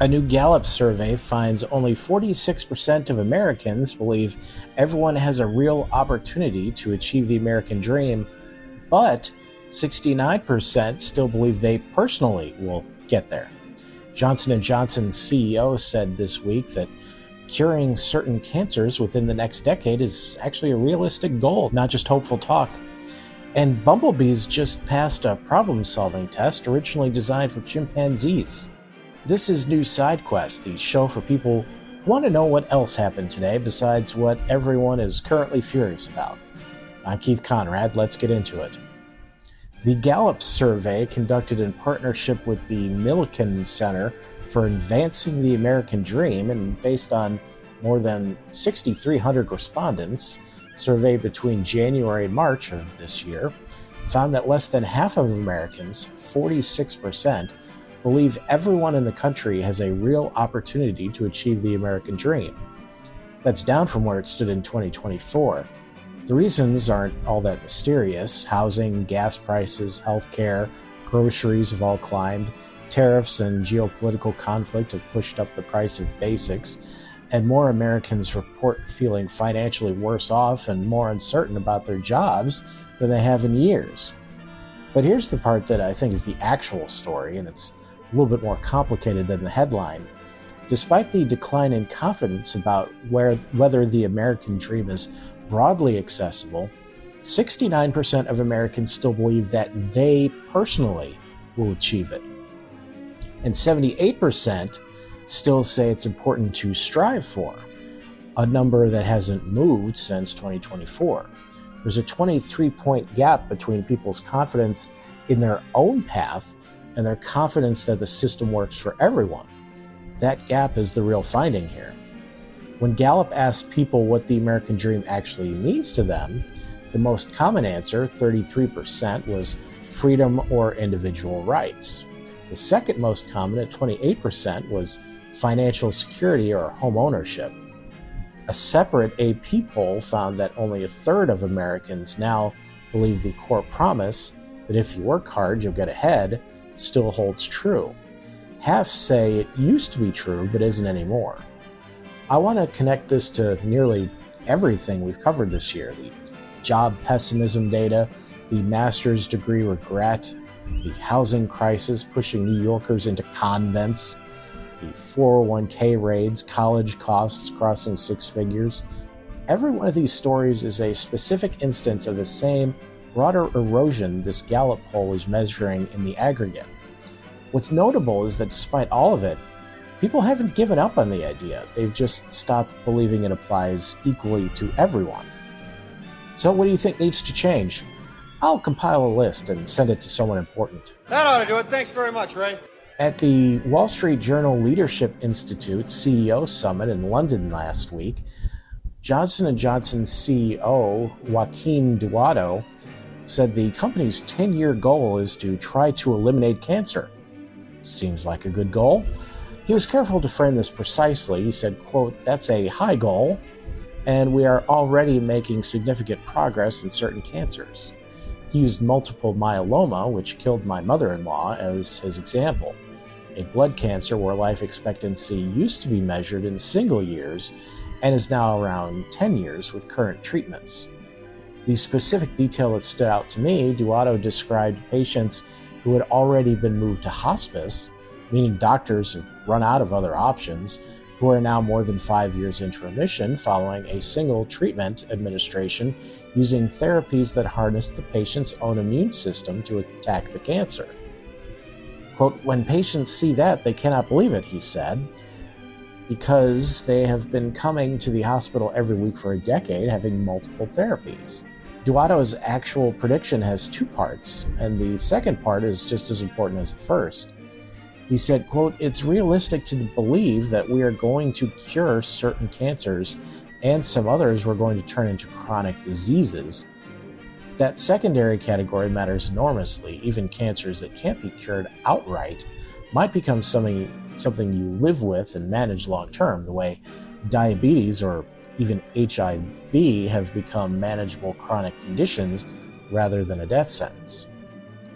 A new Gallup survey finds only 46% of Americans believe everyone has a real opportunity to achieve the American dream, but 69% still believe they personally will get there. Johnson & Johnson's CEO said this week that curing certain cancers within the next decade is actually a realistic goal, not just hopeful talk. And bumblebees just passed a problem-solving test originally designed for chimpanzees. This is New Side Quest, the show for people who want to know what else happened today besides what everyone is currently furious about. I'm Keith Conrad. Let's get into it. The Gallup survey, conducted in partnership with the Milken Center for Advancing the American Dream and based on more than 6,300 respondents surveyed between January and March of this year, found that less than half of Americans, 46%, believe everyone in the country has a real opportunity to achieve the American dream. That's down from where it stood in 2024. The reasons aren't all that mysterious. Housing, gas prices, healthcare, groceries have all climbed. Tariffs and geopolitical conflict have pushed up the price of basics, and more Americans report feeling financially worse off and more uncertain about their jobs than they have in years. But here's the part that I think is the actual story, and it's a little bit more complicated than the headline. Despite the decline in confidence about whether the American dream is broadly accessible, 69% of Americans still believe that they personally will achieve it. And 78% still say it's important to strive for, a number that hasn't moved since 2024. There's a 23-point gap between people's confidence in their own path and their confidence that the system works for everyone. That gap is the real finding here. When Gallup asked people what the American dream actually means to them, the most common answer, 33%, was freedom or individual rights. The second most common, at 28%, was financial security or home ownership. A separate AP poll found that only a third of Americans now believe the core promise that if you work hard, you'll get ahead still holds true. Half say it used to be true, but isn't anymore. I want to connect this to nearly everything we've covered this year: the job pessimism data, the master's degree regret, the housing crisis pushing New Yorkers into convents, the 401k raids, college costs crossing six figures. Every one of these stories is a specific instance of the same broader erosion this Gallup poll is measuring in the aggregate. What's notable is that despite all of it, people haven't given up on the idea. They've just stopped believing it applies equally to everyone. So what do you think needs to change? I'll compile a list and send it to someone important. That ought to do it. Thanks very much, Ray. At the Wall Street Journal Leadership Institute CEO Summit in London last week, Johnson & Johnson's CEO Joaquin Duato said the company's 10-year goal is to try to eliminate cancer. Seems like a good goal. He was careful to frame this precisely. He said, quote, "That's a high goal, and we are already making significant progress in certain cancers." He used multiple myeloma, which killed my mother-in-law, as his example, a blood cancer where life expectancy used to be measured in single years and is now around 10 years with current treatments. The specific detail that stood out to me, Duato described patients who had already been moved to hospice, meaning doctors have run out of other options, who are now more than 5 years into remission following a single treatment administration using therapies that harness the patient's own immune system to attack the cancer. Quote, "When patients see that, they cannot believe it," he said, because they have been coming to the hospital every week for a decade, having multiple therapies. Duato's actual prediction has two parts, and the second part is just as important as the first. He said, quote, "It's realistic to believe that we are going to cure certain cancers and some others we're going to turn into chronic diseases. That secondary category matters enormously. Even cancers that can't be cured outright might become something you live with and manage long term, the way diabetes or even HIV have become manageable chronic conditions rather than a death sentence."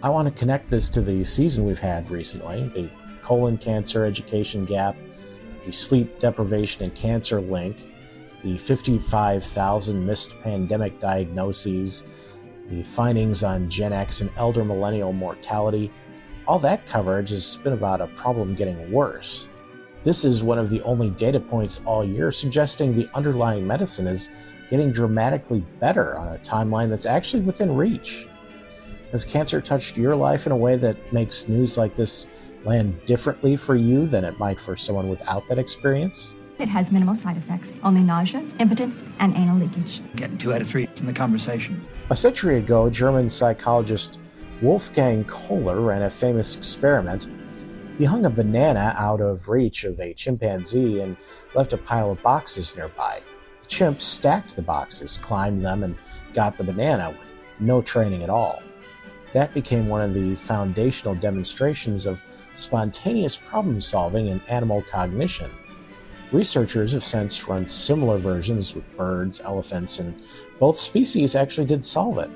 I want to connect this to the season we've had recently, the colon cancer education gap, the sleep deprivation and cancer link, the 55,000 missed pandemic diagnoses, the findings on Gen X and elder millennial mortality. All that coverage has been about a problem getting worse. This is one of the only data points all year suggesting the underlying medicine is getting dramatically better on a timeline that's actually within reach. Has cancer touched your life in a way that makes news like this land differently for you than it might for someone without that experience? It has minimal side effects, only nausea, impotence, and anal leakage. Getting 2 out of 3 from the conversation. A century ago, German psychologist Wolfgang Kohler ran a famous experiment. He hung a banana out of reach of a chimpanzee and left a pile of boxes nearby. The chimp stacked the boxes, climbed them, and got the banana with no training at all. That became one of the foundational demonstrations of spontaneous problem-solving in animal cognition. Researchers have since run similar versions with birds, elephants, and both species actually did solve it.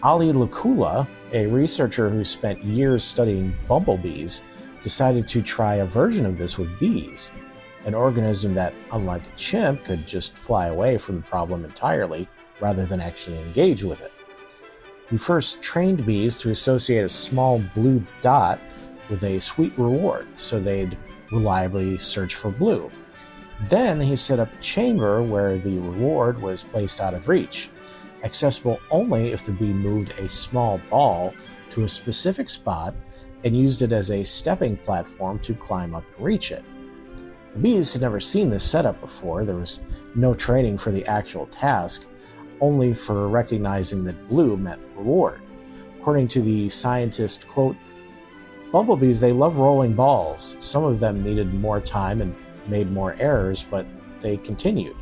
Ali Lukula, a researcher who spent years studying bumblebees, decided to try a version of this with bees, an organism that, unlike a chimp, could just fly away from the problem entirely rather than actually engage with it. He first trained bees to associate a small blue dot with a sweet reward, so they'd reliably search for blue. Then he set up a chamber where the reward was placed out of reach, accessible only if the bee moved a small ball to a specific spot and used it as a stepping platform to climb up and reach it. The bees had never seen this setup before. There was no training for the actual task, only for recognizing that blue meant reward. According to the scientist, quote, "Bumblebees, they love rolling balls. Some of them needed more time and made more errors, but they continued.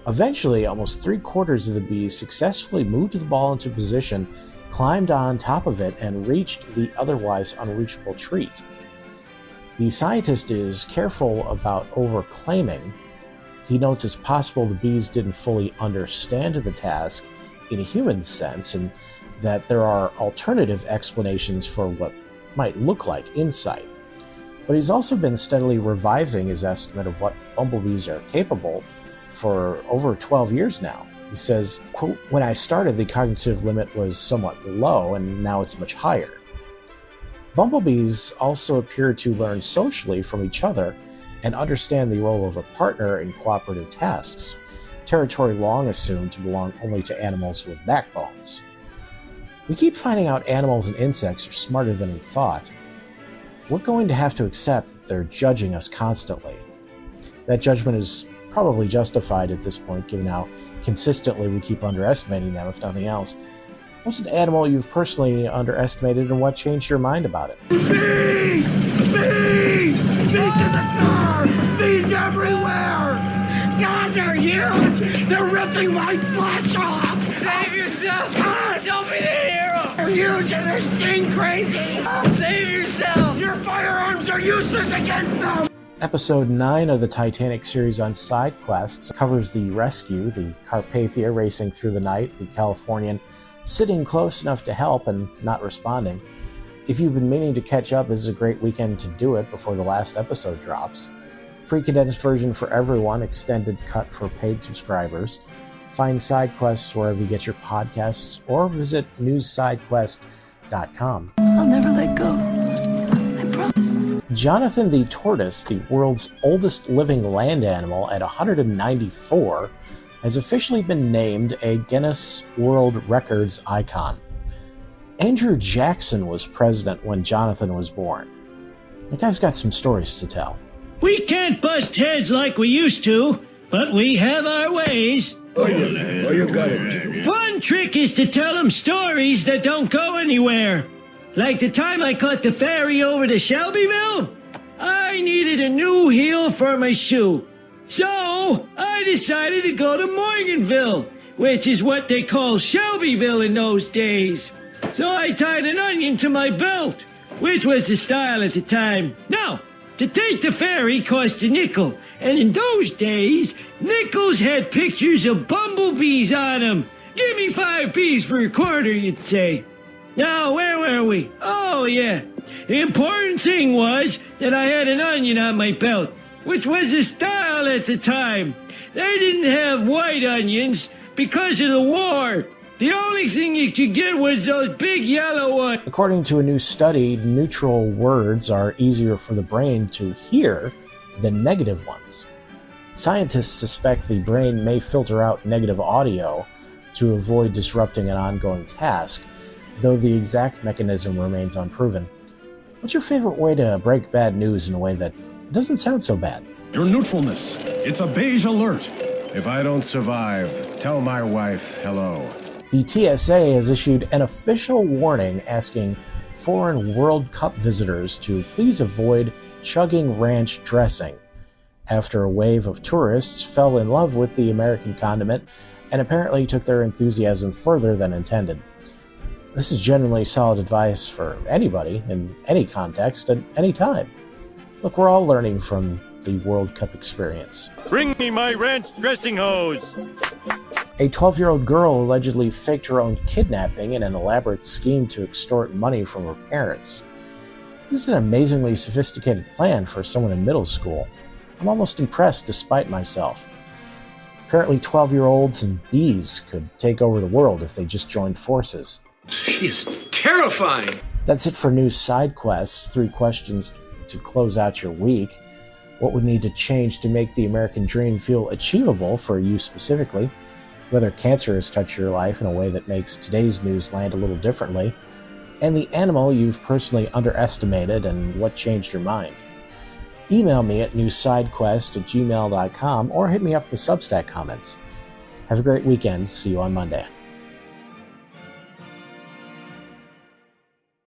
Eventually, almost 3/4 of the bees successfully moved the ball into position, climbed on top of it, and reached the otherwise unreachable treat." The scientist is careful about over-claiming. He notes it's possible the bees didn't fully understand the task in a human sense, and that there are alternative explanations for what might look like insight. But he's also been steadily revising his estimate of what bumblebees are capable for over 12 years now. He says, quote, "When I started, the cognitive limit was somewhat low, and now it's much higher." Bumblebees also appear to learn socially from each other and understand the role of a partner in cooperative tasks, territory long assumed to belong only to animals with backbones. We keep finding out animals and insects are smarter than we thought. We're going to have to accept that they're judging us constantly. That judgment is probably justified at this point, given how consistently we keep underestimating them, if nothing else. What's an animal you've personally underestimated, and what changed your mind about it? Bees! Bees! Bees in the car! Bees everywhere! God, they're huge! They're ripping my flesh off! Save yourself! Don't be the hero! They're huge and they sting crazy! Save yourself! Your firearms are useless against them! Episode 9 of the Titanic series on side quests covers the rescue, the Carpathia racing through the night, the Californian sitting close enough to help and not responding. If you've been meaning to catch up, this is a great weekend to do it before the last episode drops. Free condensed version for everyone, extended cut for paid subscribers. Find side quests wherever you get your podcasts or visit newssidequest.com. I'll never let go. I promise. Jonathan the tortoise, the world's oldest living land animal at 194, has officially been named a Guinness World Records icon. Andrew Jackson was president when Jonathan was born. The guy's got some stories to tell. We can't bust heads like we used to, but we have our ways. You got it. One trick is to tell them stories that don't go anywhere. Like the time I caught the ferry over to Shelbyville. I needed a new heel for my shoe. So I decided to go to Morganville, which is what they call Shelbyville in those days. So I tied an onion to my belt, which was the style at the time. Now, to take the ferry cost a nickel, and in those days, nickels had pictures of bumblebees on them. Give me 5 P's for a quarter, you'd say. Now, where were we? Oh, yeah. The important thing was that I had an onion on my belt, which was the style at the time. They didn't have white onions because of the war. The only thing you could get was those big yellow ones. According to a new study, neutral words are easier for the brain to hear than negative ones. Scientists suspect the brain may filter out negative audio to avoid disrupting an ongoing task, though the exact mechanism remains unproven. What's your favorite way to break bad news in a way that doesn't sound so bad? Your neutralness. It's a beige alert. If I don't survive, tell my wife hello. The TSA has issued an official warning asking foreign World Cup visitors to please avoid chugging ranch dressing after a wave of tourists fell in love with the American condiment and apparently took their enthusiasm further than intended. This is generally solid advice for anybody in any context at any time. Look, we're all learning from the World Cup experience. Bring me my ranch dressing hose. A 12-year-old girl allegedly faked her own kidnapping in an elaborate scheme to extort money from her parents. This is an amazingly sophisticated plan for someone in middle school. I'm almost impressed despite myself. Apparently 12-year-olds and bees could take over the world if they just joined forces. She's terrifying. That's it for news side quests. 3 questions to close out your week. What would need to change to make the American dream feel achievable for you specifically? Whether cancer has touched your life in a way that makes today's news land a little differently, and the animal you've personally underestimated and what changed your mind. Email me at newssidequest@gmail.com or hit me up in the Substack comments. Have a great weekend. See you on Monday.